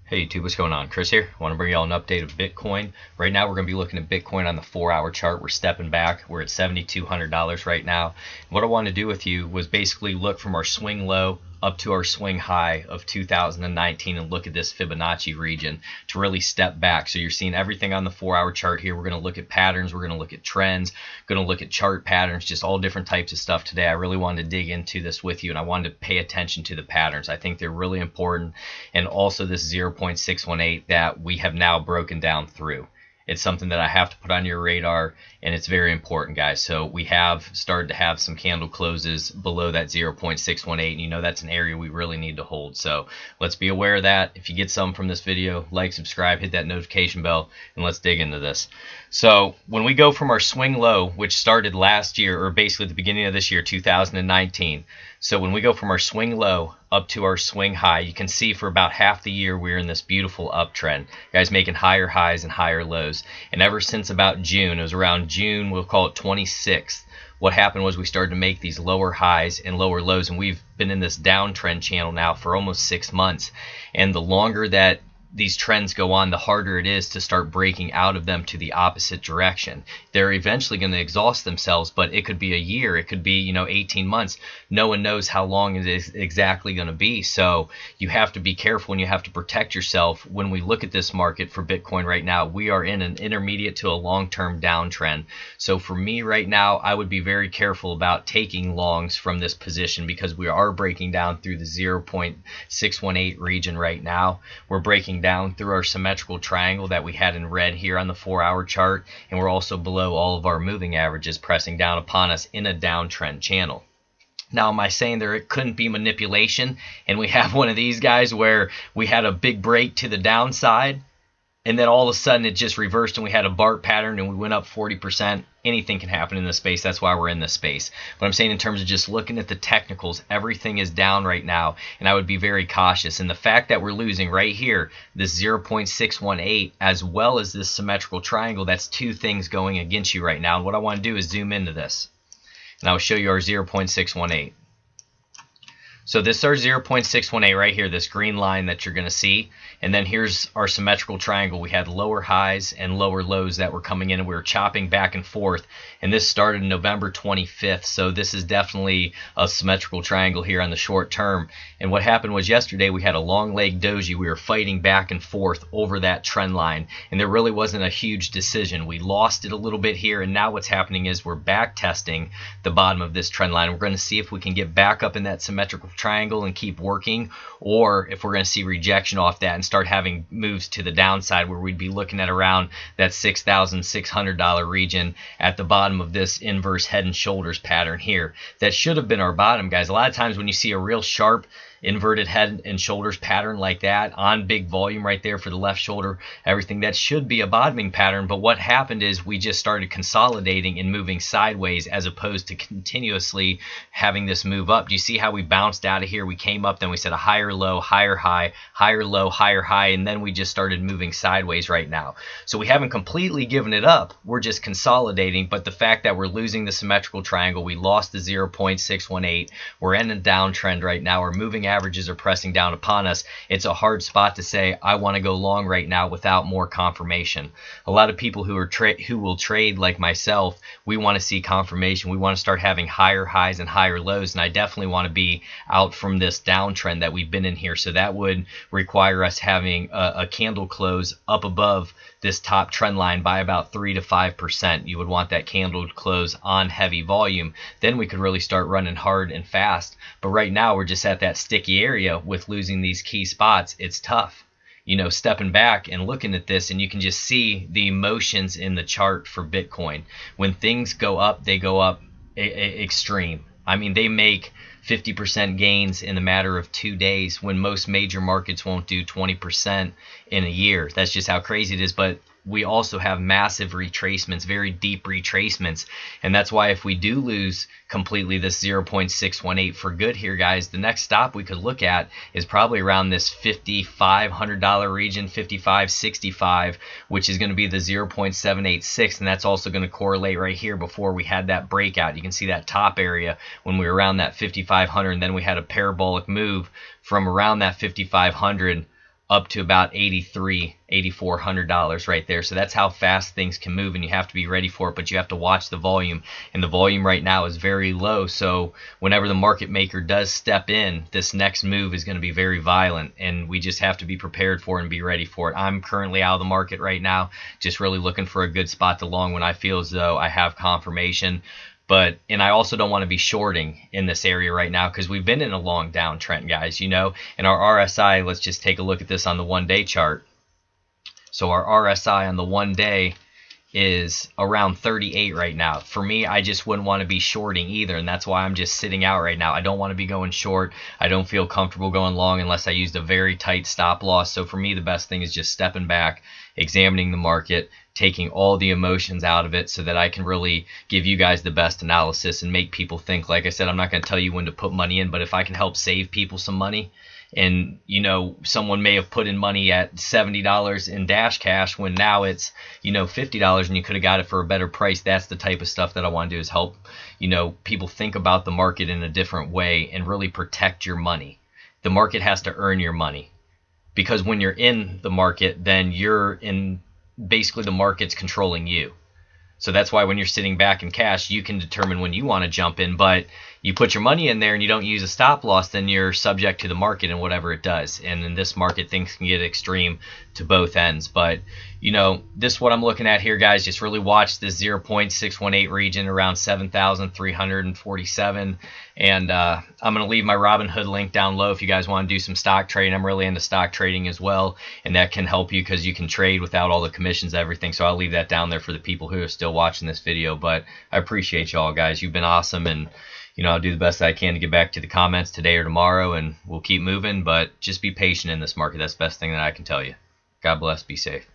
Hey YouTube, what's going on? Chris here. I want to bring you all an update of Bitcoin. Right now we're going to be looking at Bitcoin on the 4-hour chart. We're stepping back. We're at $7,200 right now. What I wanted to do with you was basically look from our swing low up to our swing high of 2019 and look at this Fibonacci region to really step back. So you're seeing everything on the 4-hour chart here. We're going to look at patterns. We're going to look at trends. Going to look at chart patterns, just all different types of stuff today. I really wanted to dig into this with you, and I wanted to pay attention to the patterns. I think they're really important, and also this 0.618 that we have now broken down through. It's something that I have to put on your radar, and it's very important, guys. So we have started to have some candle closes below that 0.618, and you know that's an area we really need to hold. So let's be aware of that. If you get some from this video, like, subscribe, hit that notification bell, and let's dig into this. So when we go from our swing low, which started last year, or basically at the beginning of this year, 2019, so when we go from our swing low up to our swing high, you can see for about half the year we're in this beautiful uptrend. Guys making higher highs and higher lows. And ever since about June, it was around June, we'll call it 26th, what happened was we started to make these lower highs and lower lows, and we've been in this downtrend channel now for almost 6 months. And the longer that these trends go on, the harder it is to start breaking out of them to the opposite direction. They're eventually going to exhaust themselves, but it could be a year, it could be 18 months. No one knows how long it is exactly going to be. So you have to be careful and you have to protect yourself. When we look at this market for Bitcoin right now, we are in an intermediate to a long-term downtrend. So for me right now, I would be very careful about taking longs from this position, because we are breaking down through the 0.618 region right now. We're breaking down through our symmetrical triangle that we had in red here on the 4-hour chart, and we're also below all of our moving averages, pressing down upon us in a downtrend channel. Now, am I saying there couldn't be manipulation and we have one of these guys where we had a big break to the downside and then all of a sudden it just reversed and we had a BART pattern and we went up 40%? Anything can happen in this space. That's why we're in this space. But I'm saying in terms of just looking at the technicals, everything is down right now, and I would be very cautious. And the fact that we're losing right here, this 0.618, as well as this symmetrical triangle, that's two things going against you right now. And what I want to do is zoom into this, and I'll show you our 0.618. So this is our 0.618 right here, this green line that you're going to see. And then here's our symmetrical triangle. We had lower highs and lower lows that were coming in, and we were chopping back and forth. And this started November 25th. So this is definitely a symmetrical triangle here on the short term. And what happened was yesterday we had a long leg doji. We were fighting back and forth over that trend line. And there really wasn't a huge decision. We lost it a little bit here. And now what's happening is we're back testing the bottom of this trend line. We're going to see if we can get back up in that symmetrical triangle and keep working, or if we're going to see rejection off that and start having moves to the downside, where we'd be looking at around that $6,600 region at the bottom of this inverse head and shoulders pattern here. That should have been our bottom, guys. A lot of times when you see a real sharp inverted head and shoulders pattern like that on big volume right there for the left shoulder, everything, that should be a bottoming pattern. But what happened is we just started consolidating and moving sideways as opposed to continuously having this move up. Do you see how we bounced out of here? We came up, then we set a higher low, higher high, higher low, higher high, and then we just started moving sideways right now. So we haven't completely given it up, we're just consolidating. But the fact that we're losing the symmetrical triangle, we lost the 0.618, we're in a downtrend right now, our moving averages are pressing down upon us. It's a hard spot to say I want to go long right now without more confirmation. A lot of people who will trade like myself, we want to see confirmation. We want to start having higher highs and higher lows, and I definitely want to be out from this downtrend that we've been in here. So that would require us having a candle close up above this top trend line by about 3 to 5%. You would want that candle close on heavy volume. Then we could really start running hard and fast. But right now we're just at that sticky area with losing these key spots. It's tough. Stepping back and looking at this, and you can just see the emotions in the chart for Bitcoin. When things go up, they go up extreme. I mean, they make 50% gains in the matter of 2 days when most major markets won't do 20% in a year. That's just how crazy it is. But we also have massive retracements, very deep retracements. And that's why if we do lose completely this 0.618 for good here, guys, the next stop we could look at is probably around this $5,500 region, 55.65, which is going to be the 0.786. And that's also going to correlate right here before we had that breakout. You can see that top area when we were around that 5,500, and then we had a parabolic move from around that 5,500 up to about $8,400 right there. So that's how fast things can move, and you have to be ready for it, but you have to watch the volume, and the volume right now is very low. So whenever the market maker does step in, this next move is going to be very violent, and we just have to be prepared for it and be ready for it. I'm currently out of the market right now, just really looking for a good spot to long when I feel as though I have confirmation. And I also don't want to be shorting in this area right now because we've been in a long downtrend, guys, and our RSI, let's just take a look at this on the 1-day chart. So our RSI on the 1-day is around 38 right now. For me, I just wouldn't want to be shorting either, and that's why I'm just sitting out right now. I don't want to be going short. I don't feel comfortable going long unless I used a very tight stop loss. So for me, the best thing is just stepping back, examining the market, taking all the emotions out of it so that I can really give you guys the best analysis and make people think. Like I said, I'm not going to tell you when to put money in, but if I can help save people some money, and someone may have put in money at $70 in Dash Cash when now it's $50 and you could have got it for a better price. That's the type of stuff that I want to do, is help people think about the market in a different way and really protect your money. The market has to earn your money, because when you're in the market, then you're in, basically the market's controlling you. So that's why when you're sitting back in cash, you can determine when you want to jump in, but you put your money in there and you don't use a stop loss, then you're subject to the market and whatever it does. And in this market, things can get extreme to both ends. But this is what I'm looking at here, guys. Just really watch this 0.618 region around 7,347. And I'm going to leave my Robinhood link down low if you guys want to do some stock trading. I'm really into stock trading as well, and that can help you because you can trade without all the commissions, everything. So I'll leave that down there for the people who are still watching this video. But I appreciate y'all, guys. You've been awesome, and I'll do the best I can to get back to the comments today or tomorrow, and we'll keep moving. But just be patient in this market. That's the best thing that I can tell you. God bless. Be safe.